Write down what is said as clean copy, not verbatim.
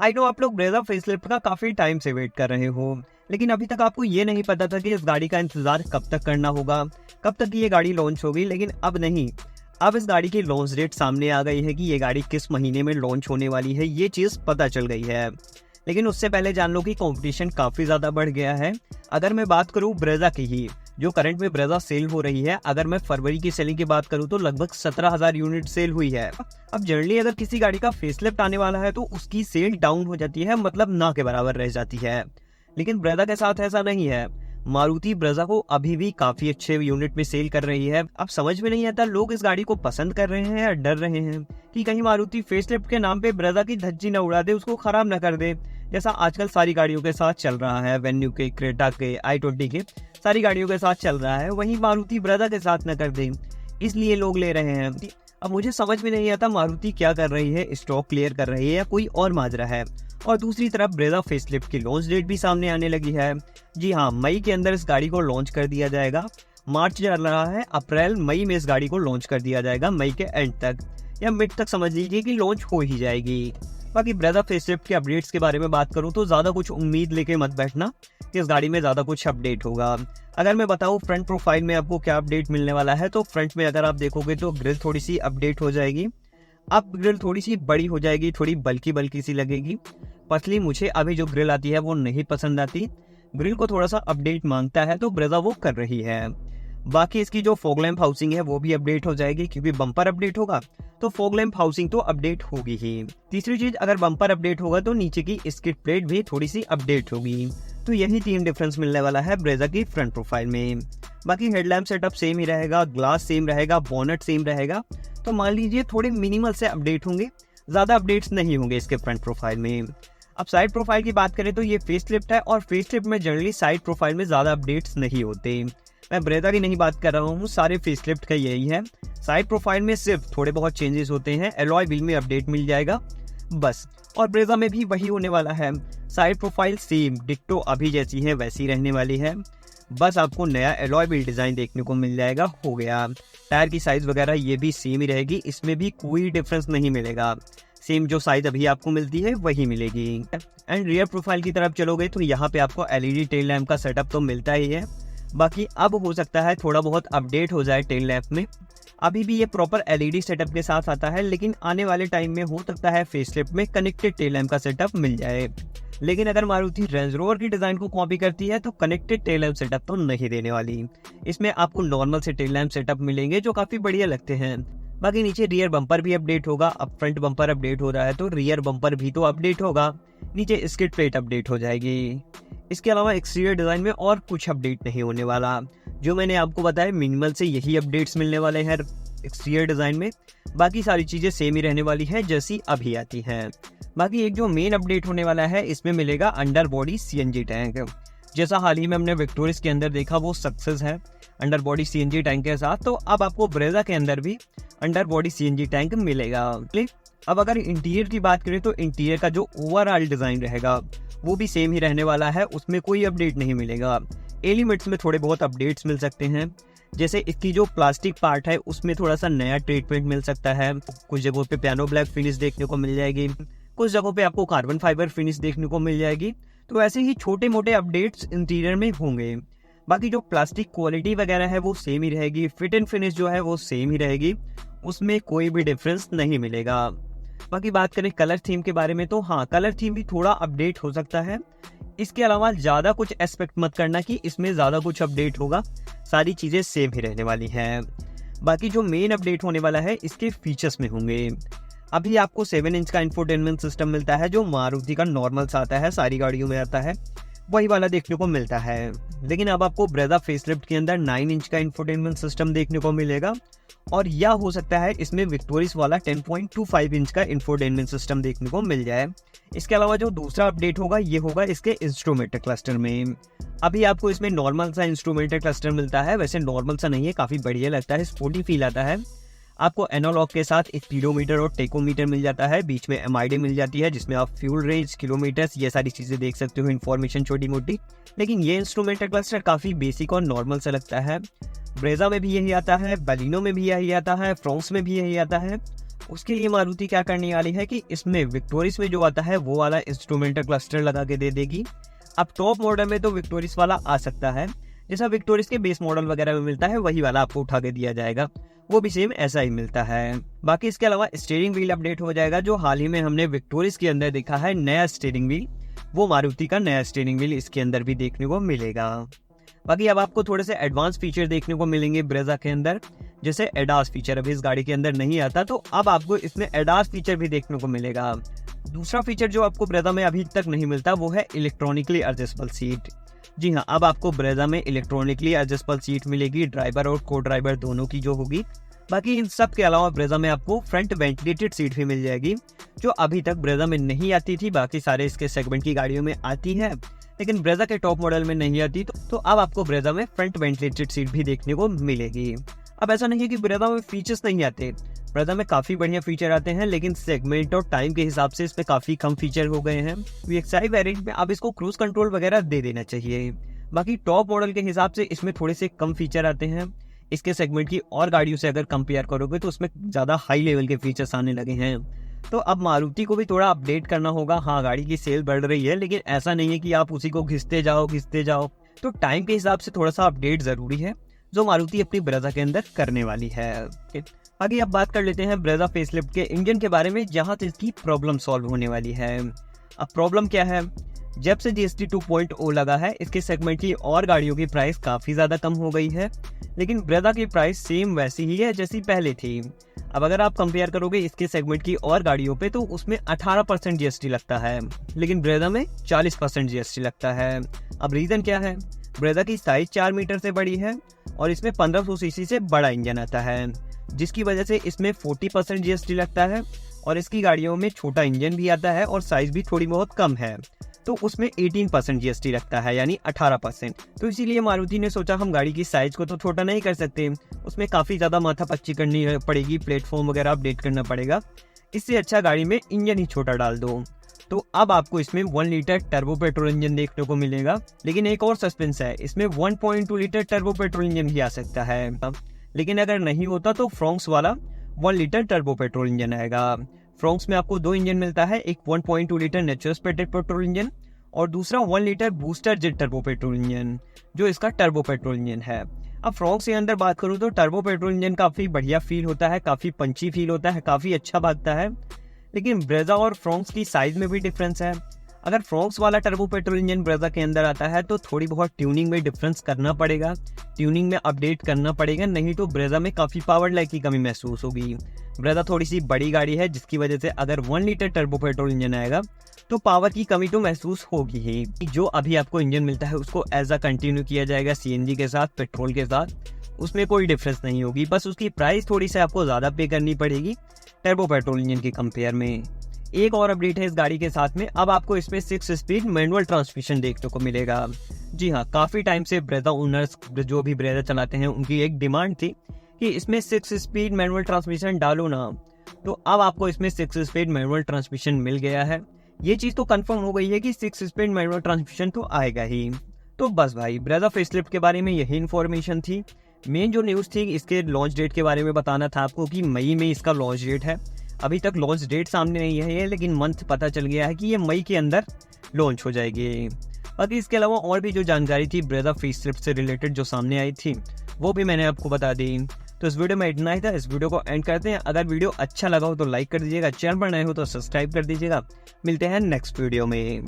I know आप लोग Brezza facelift का काफी टाइम से वेट कर रहे हो, लेकिन अभी तक आपको ये नहीं पता था कि इस गाड़ी का इंतजार कब तक करना होगा, कब तक ये गाड़ी लॉन्च होगी। लेकिन अब नहीं, अब इस गाड़ी की लॉन्च डेट सामने आ गई है कि ये गाड़ी किस महीने में लॉन्च होने वाली है, ये चीज़ पता चल गई है। लेकिन उससे पहले जान लो कि कंपटीशन काफ़ी ज़्यादा बढ़ गया है। अगर मैं बात करूँ ब्रेजा की ही, जो करंट में ब्रेजा सेल हो रही है, अगर मैं फरवरी की सेलिंग की बात करूँ तो लगभग 17,000 यूनिट सेल हुई है। अब जनरली अगर किसी गाड़ी का फेसलिफ्ट आने वाला है तो उसकी सेल डाउन हो जाती है, मतलब ना के बराबर रह जाती है। लेकिन ब्रेजा के साथ ऐसा नहीं है। मारुति ब्रेजा को अभी भी काफी अच्छे यूनिट में सेल कर रही है। अब समझ में नहीं आता लोग इस गाड़ी को पसंद कर रहे हैं या डर रहे हैं कि कहीं मारुति फेसलिफ्ट के नाम पे ब्रेजा की धज्जी न उड़ा दे, उसको खराब न कर दे, जैसा आजकल सारी गाड़ियों के साथ चल रहा है। वेन्यू के, क्रेटा के, i20 के, सारी गाड़ियों के साथ चल रहा है, वहीं मारुति ब्रेजा के साथ न कर दे, इसलिए लोग ले रहे हैं। अब मुझे समझ में नहीं आता मारुति क्या कर रही है, स्टॉक क्लियर कर रही है या कोई और माजरा है। और दूसरी तरफ ब्रेजा फेसलिफ्ट की लॉन्च डेट भी सामने आने लगी है। जी हाँ, मई के अंदर इस गाड़ी को लॉन्च कर दिया जाएगा। मार्च चल रहा है, अप्रैल मई में इस गाड़ी को लॉन्च कर दिया जाएगा। मई के एंड तक या मिड तक समझ लीजिए कि लॉन्च हो ही जाएगी। बाकी ब्रेजा फेसलिफ्ट के अपडेट्स के बारे में बात करूँ तो ज़्यादा कुछ उम्मीद लेके मत बैठना कि इस गाड़ी में ज़्यादा कुछ अपडेट होगा। अगर मैं बताऊँ फ्रंट प्रोफाइल में आपको क्या अपडेट मिलने वाला है, तो फ्रंट में अगर आप देखोगे तो ग्रिल थोड़ी सी अपडेट हो जाएगी। अब ग्रिल थोड़ी सी बड़ी हो जाएगी, थोड़ी बल्कि बल्कि सी लगेगी। पतली मुझे अभी जो ग्रिल आती है वो नहीं पसंद आती। ग्रिल को थोड़ा सा अपडेट मांगता है तो ब्रेजा वो कर रही है। बाकी इसकी जो फॉग लैंप हाउसिंग है वो भी अपडेट हो जाएगी, क्योंकि बम्पर अपडेट होगा तो फॉग लैंप हाउसिंग तो अपडेट होगी ही। तीसरी चीज, अगर बम्पर अपडेट होगा तो नीचे की स्किड प्लेट भी थोड़ी सी अपडेट होगी। तो यही 3 डिफरेंस मिलने वाला है ब्रेजा की फ्रंट प्रोफाइल में। बाकी हेडलैम्प सेटअप सेम ही रहेगा, ग्लास सेम रहेगा, बोनट सेम रहेगा। तो मान लीजिए थोड़े मिनिमल से अपडेट होंगे, ज्यादा अपडेट्स नहीं होंगे इसके फ्रंट प्रोफाइल में। अब साइड प्रोफाइल की बात करें तो ये फेसलिफ्ट है और फेसलिफ्ट में जनरली साइड प्रोफाइल में ज्यादा अपडेट्स नहीं होते। मैं ब्रेजा की नहीं बात कर रहा हूँ, सारे फेसलिफ्ट का यही है। साइड प्रोफाइल में सिर्फ थोड़े बहुत चेंजेस होते हैं, एलॉय व्हील में अपडेट मिल जाएगा बस। और ब्रेजा में भी वही होने वाला है, साइड प्रोफाइल सेम डिट्टो अभी जैसी है वैसी रहने वाली है, बस आपको नया एलॉय व्हील डिजाइन देखने को मिल जाएगा, हो गया। टायर की साइज वगैरह ये भी सेम ही रहेगी, इसमें भी कोई डिफरेंस नहीं मिलेगा। सेम जो साइज अभी आपको मिलती है वही मिलेगी। एंड रियर प्रोफाइल की तरफ चलोगे तो यहाँ पे आपको एलईडी टेल लैंप का सेटअप तो मिलता ही है। बाकी अब हो सकता है थोड़ा बहुत अपडेट हो जाए टेल लैंप में। अभी भी ये प्रॉपर एलईडी सेटअप के साथ आता है, लेकिन आने वाले टाइम में हो सकता है फेसलिफ्ट में कनेक्टेड टेल लैंप का सेटअप मिल जाए। लेकिन अगर मारुति रेंज रोवर की डिजाइन को कॉपी करती है तो कनेक्टेड टेल लैंप सेटअप तो नहीं देने वाली। इसमें आपको नॉर्मल से टेल लैंप सेटअप मिलेंगे जो काफी बढ़िया लगते हैं। बाकी नीचे रियर बम्पर भी अपडेट होगा। अब फ्रंट बम्पर अपडेट हो रहा है तो रियर बम्पर भी तो अपडेट होगा। नीचे स्किड प्लेट अपडेट हो जाएगी। इसके अलावा एक्सटीरियर डिजाइन में और कुछ अपडेट नहीं होने वाला। जो मैंने आपको बताया मिनिमल से यही अपडेट्स मिलने वाले हैं एक्सटीरियर डिजाइन में। बाकी सारी चीजें सेम ही रहने वाली है जैसी अभी आती हैं। बाकी एक जो मेन अपडेट होने वाला है, इसमें मिलेगा अंडर बॉडी सीएनजी टैंक। जैसा हाल ही में हमने विक्टोरियस के अंदर देखा वो सक्सेस है अंडर बॉडी सीएनजी टैंक के साथ, तो अब आपको ब्रेजा के अंदर भी अंडर बॉडी सीएनजी टैंक मिलेगा। अब अगर इंटीरियर की बात करें तो इंटीरियर का जो ओवरऑल डिजाइन रहेगा वो भी सेम ही रहने वाला है, उसमें कोई अपडेट नहीं मिलेगा। एलिमेंट्स में थोड़े बहुत अपडेट्स मिल सकते हैं, जैसे इसकी जो प्लास्टिक पार्ट है उसमें थोड़ा सा नया ट्रीटमेंट मिल सकता है। कुछ जगहों पे पियानो ब्लैक फिनिश देखने को मिल जाएगी, कुछ जगहों पे आपको कार्बन फाइबर फिनिश देखने को मिल जाएगी। तो ऐसे ही छोटे मोटे अपडेट्स इंटीरियर में होंगे। बाकी जो प्लास्टिक क्वालिटी वगैरह है वो सेम ही रहेगी, फिट एंड फिनिश जो है वो सेम ही रहेगी, उसमें कोई भी डिफरेंस नहीं मिलेगा। बाकी बात करें कलर थीम के बारे में तो हाँ, कलर थीम भी थोड़ा अपडेट हो सकता है। इसके अलावा ज़्यादा कुछ एक्सपेक्ट मत करना कि इसमें ज़्यादा कुछ अपडेट होगा, सारी चीज़ें सेम ही रहने वाली हैं। बाकी जो मेन अपडेट होने वाला है इसके फीचर्स में होंगे। अभी आपको 7 इंच का इंफोटेनमेंट सिस्टम मिलता है जो मारुति का नॉर्मल सा आता है, सारी गाड़ियों में आता है, वही वाला देखने को मिलता है। लेकिन अब आपको ब्रेजा फेसलिफ्ट के अंदर 9 इंच का इंफोटेनमेंट सिस्टम देखने को मिलेगा, और या हो सकता है इसमें विक्टोरियस वाला 10.25 इंच का इंफोटेनमेंट सिस्टम देखने को मिल जाए। इसके अलावा जो दूसरा अपडेट होगा ये होगा इसके इंस्ट्रूमेंट क्लस्टर में। अभी आपको इसमें नॉर्मल सा इंस्ट्रूमेंट क्लस्टर मिलता है, वैसे नॉर्मल सा नहीं है, काफ़ी बढ़िया लगता है, स्पोर्टी फील आता है। आपको एनालॉग के साथ एक स्पीडोमीटर और टेकोमीटर मिल जाता है, बीच में एमआईडी मिल जाती है जिसमें आप फ्यूल रेंज, किलोमीटर्स, ये सारी चीज़ें देख सकते हो, इन्फॉर्मेशन छोटी मोटी। लेकिन ये इंस्ट्रूमेंट क्लस्टर काफ़ी बेसिक और नॉर्मल सा लगता है। ब्रेजा में भी यही आता है, बलिनो में भी यही आता है, फ्रांस में भी यही आता है, उसके लिए मारुति क्या करने वाली है कि इसमें विक्टोरिस में जो आता है वो वाला इंस्ट्रूमेंटल क्लस्टर लगा के दे देगी। अब टॉप मॉडल में तो विक्टोरिस वाला आ सकता है, जैसा विक्टोरिस के बेस मॉडल वगैरह में मिलता है वही वाला आपको उठा के दिया जाएगा, वो भी सेम ऐसा ही मिलता है। बाकी इसके अलावा स्टीयरिंग व्हील अपडेट हो जाएगा। जो हाल ही में हमने विक्टोरिस के अंदर देखा है नया स्टीयरिंग व्हील, वो मारुति का नया स्टीयरिंग व्हील इसके अंदर भी देखने को मिलेगा। बाकी अब आपको थोड़े से एडवांस फीचर देखने को मिलेंगे ब्रेजा के अंदर, जैसे एडास फीचर अभी इस गाड़ी के अंदर नहीं आता, तो अब आपको इसमें एडास फीचर भी देखने को मिलेगा। दूसरा फीचर जो आपको ब्रेजा में अभी तक नहीं मिलता वो है इलेक्ट्रॉनिकली एडजस्टेबल सीट। जी हाँ, अब आपको ब्रेजा में इलेक्ट्रॉनिकली एडजस्टेबल सीट मिलेगी, ड्राइवर और को ड्राइवर दोनों की जो होगी। बाकी इन सब के अलावा ब्रेजा में आपको फ्रंट वेंटिलेटेड सीट भी मिल जाएगी, जो अभी तक ब्रेजा में नहीं आती थी। बाकी सारे इसके सेगमेंट की गाड़ियों में आती है, लेकिन ब्रेजा के टॉप मॉडल में नहीं आती, तो अब आपको ब्रेजा में फ्रंट वेंटिलेटेड सीट भी देखने को मिलेगी। अब ऐसा नहीं है कि ब्रेजा में फीचर्स नहीं आते, ब्रेजा में काफी बढ़िया फीचर आते हैं, लेकिन सेगमेंट और टाइम के हिसाब से इसमें काफी कम फीचर हो गए हैं। वीएक्सआई वेरिएंट में अब इसको क्रूज कंट्रोल वगैरह दे देना चाहिए। बाकी टॉप मॉडल के हिसाब से इसमें थोड़े से कम फीचर आते हैं। इसके सेगमेंट की और गाड़ियों से अगर कंपेयर करोगे तो उसमें ज्यादा हाई लेवल के फीचर्स आने लगे हैं। तो अब मारुति को भी थोड़ा अपडेट करना होगा। हाँ, गाड़ी की सेल बढ़ रही है, लेकिन ऐसा नहीं है कि आप उसी को घिसते जाओ। तो टाइम के हिसाब से थोड़ा सा अपडेट जरूरी है, जो मारुति अपनी ब्रेजा के अंदर करने वाली है। आगे अब बात कर लेते हैं ब्रेजा फेसलिफ्ट के इंजन के बारे में, जहां से इसकी प्रॉब्लम सॉल्व होने वाली है। अब प्रॉब्लम क्या है? जब से GST 2.0 लगा है, इसके सेगमेंट की और गाड़ियों की प्राइस काफी ज्यादा कम हो गई है, लेकिन ब्रेजा की प्राइस सेम वैसी ही है जैसी पहले थी। अब अगर आप कंपेयर करोगे इसके सेगमेंट की और गाड़ियों पे, तो उसमें 18% GST लगता है, लेकिन ब्रेजा में 40% GST लगता है। अब रीजन क्या है? ब्रेजा की साइज 4 मीटर से बड़ी है और इसमें 1500 सीसी से बड़ा इंजन आता है, जिसकी वजह से इसमें 40% GST लगता है। और इसकी गाड़ियों में छोटा इंजन भी आता है और साइज भी थोड़ी बहुत कम है, तो उसमें 18% GST लगता है, यानी 18%। तो इसीलिए मारुति ने सोचा हम गाड़ी की साइज को तो छोटा नहीं कर सकते, उसमें काफ़ी ज़्यादा माथापच्ची करनी पड़ेगी, प्लेटफॉर्म वगैरह अपडेट करना पड़ेगा। इससे अच्छा गाड़ी में इंजन ही छोटा डाल दो। तो अब आपको इसमें 1 लीटर टर्बो पेट्रोल इंजन देखने को मिलेगा, लेकिन एक और सस्पेंस है, इसमें 1.2 लीटर टर्बो पेट्रोल इंजन भी आ सकता है। लेकिन अगर नहीं होता तो फ्रोंक्स वाला 1 लीटर टर्बो पेट्रोल इंजन आएगा। फ्रोंक्स में आपको 2 इंजन मिलता है, एक 1.2 लीटर नेचुरल स्पेटेड पेट्रोल इंजन और दूसरा 1 litre booster jet turbo petrol engine, जो इसका टर्बो पेट्रोल इंजन है। अब फ्रोंक्स के अंदर बात करूँ तो टर्बो पेट्रोल इंजन काफ़ी बढ़िया फील होता है, काफ़ी पंची फील होता है, काफ़ी अच्छा भागता है, लेकिन ब्रेजा और फ्रोंक्स की साइज में भी डिफरेंस है। अगर फ्रोंक्स वाला टर्बो पेट्रोल इंजन ब्रेजा के अंदर आता है तो थोड़ी बहुत ट्यूनिंग में डिफरेंस करना पड़ेगा, ट्यूनिंग में अपडेट करना पड़ेगा, नहीं तो ब्रेजा में काफ़ी पावर लैग की कमी महसूस होगी। ब्रेजा थोड़ी सी बड़ी गाड़ी है, जिसकी वजह से अगर 1 लीटर टर्बो पेट्रोल इंजन आएगा तो पावर की कमी तो महसूस होगी ही। जो अभी आपको इंजन मिलता है उसको एज अ कंटिन्यू किया जाएगा CNG के साथ, पेट्रोल के साथ, उसमें कोई डिफरेंस नहीं होगी, बस उसकी प्राइस थोड़ी सी आपको ज़्यादा पे करनी पड़ेगी टर्बो पेट्रोल इंजन के कंपेयर में। एक और अपडेट है इस गाड़ी के साथ में, अब आपको इसमें 6 स्पीड मैनुअल ट्रांसमिशन देखने को मिलेगा। जी हाँ, काफ़ी टाइम से ब्रेजा ओनर्स जो भी ब्रेजा चलाते हैं उनकी एक डिमांड थी कि इसमें 6 स्पीड मैनुअल ट्रांसमिशन डालो ना, तो अब आपको इसमें 6 स्पीड मैनुअल ट्रांसमिशन मिल गया है। ये चीज़ तो कंफर्म हो गई है कि 6 स्पीड मैनुअल ट्रांसमिशन तो आएगा ही। तो बस भाई, ब्रेजा फेसलिफ्ट के बारे में यही इन्फॉर्मेशन थी। मेन जो न्यूज़ थी इसके लॉन्च डेट के बारे में बताना था आपको कि मई में इसका लॉन्च डेट है। अभी तक लॉन्च डेट सामने नहीं है, लेकिन मंथ पता चल गया है कि ये मई के अंदर लॉन्च हो जाएगी। बाकी इसके अलावा और भी जो जानकारी थी ब्रेजा फेसलिफ्ट से रिलेटेड जो सामने आई थी, वो भी मैंने आपको बता दी। तो इस वीडियो में इतना ही था, इस वीडियो को एंड करते हैं। अगर वीडियो अच्छा लगा हो तो लाइक कर दीजिएगा, चैनल पर नए हो तो सब्सक्राइब कर दीजिएगा। मिलते हैं नेक्स्ट वीडियो में।